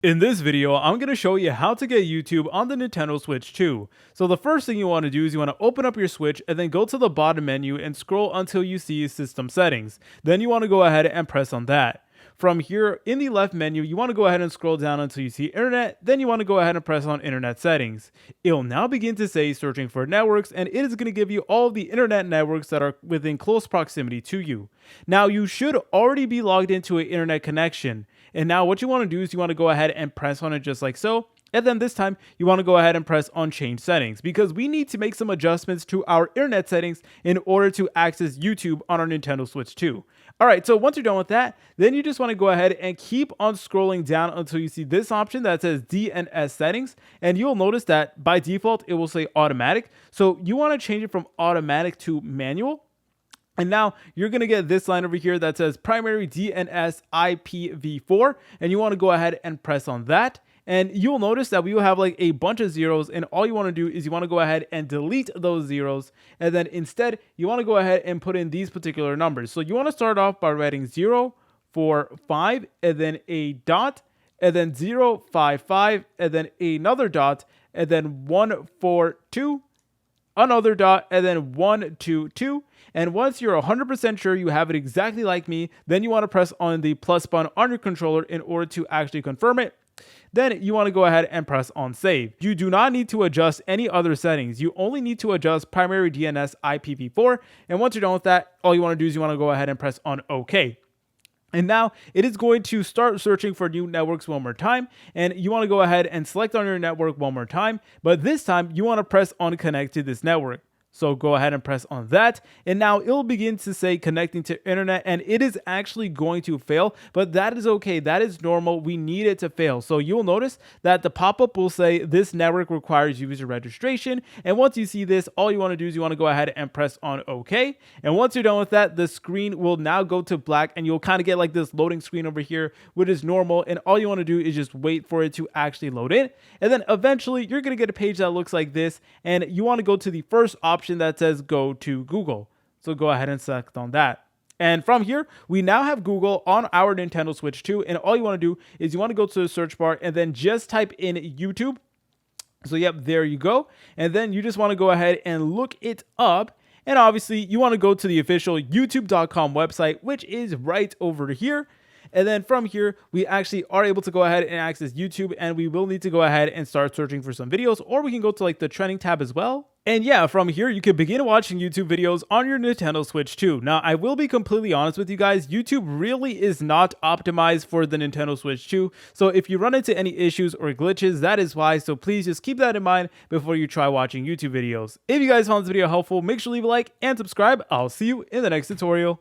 In this video, I'm going to show you how to get YouTube on the Nintendo Switch 2. So the first thing you want to do is you want to open up your Switch and then go to the bottom menu and scroll until you see System Settings. Then you want to go ahead and press on that. From here, in the left menu, you want to go ahead and scroll down until you see Internet, then you want to go ahead and press on Internet Settings. It'll now begin to say searching for networks, and it is going to give you all of the internet networks that are within close proximity to you. Now, you should already be logged into an internet connection. And now what you want to do is you want to go ahead and press on it just like so. And then this time you want to go ahead and press on change settings because we need to make some adjustments to our internet settings in order to access YouTube on our Nintendo Switch 2. All right, so once you're done with that, then you just want to go ahead and keep on scrolling down until you see this option that says DNS settings. And you'll notice that by default, it will say automatic. So you want to change it from automatic to manual. And now you're going to get this line over here that says primary DNS IPv4, and you want to go ahead and press on that. And you'll notice that we will have like a bunch of zeros, and all you want to do is you want to go ahead and delete those zeros. And then instead, you want to go ahead and put in these particular numbers. So you want to start off by writing 0, 4, 5, and then a dot, and then 0, 5, 5, and then another dot, and then 1, 4, 2, another dot, and then 1, 2, 2. And once you're 100% sure you have it exactly like me, then you want to press on the plus button on your controller in order to actually confirm it. Then you want to go ahead and press on save. You do not need to adjust any other settings. You only need to adjust primary DNS IPv4. And once you're done with that, all you want to do is you want to go ahead and press on OK. And now it is going to start searching for new networks one more time. And you want to go ahead and select on your network one more time. But this time you want to press on connect to this network. So go ahead and press on that. And now it'll begin to say connecting to internet, and it is actually going to fail, but that is okay. That is normal. We need it to fail. So you'll notice that the pop-up will say this network requires user registration. And once you see this, all you want to do is you want to go ahead and press on OK. And once you're done with that, the screen will now go to black, and you'll kind of get like this loading screen over here, which is normal. And all you want to do is just wait for it to actually load in. And then eventually you're going to get a page that looks like this. And you want to go to the first option that says go to Google. So go ahead and select on that. And from here, we now have Google on our Nintendo Switch 2. And all you want to do is you want to go to the search bar and then just type in YouTube. So yep, there you go. And then you just want to go ahead and look it up. And obviously you want to go to the official youtube.com website, which is right over here. And then from here, we actually are able to go ahead and access YouTube, and we will need to go ahead and start searching for some videos, or we can go to like the trending tab as well. And yeah, from here, you can begin watching YouTube videos on your Nintendo Switch 2. Now, I will be completely honest with you guys, YouTube really is not optimized for the Nintendo Switch 2. So if you run into any issues or glitches, that is why. So please just keep that in mind before you try watching YouTube videos. If you guys found this video helpful, make sure to leave a like and subscribe. I'll see you in the next tutorial.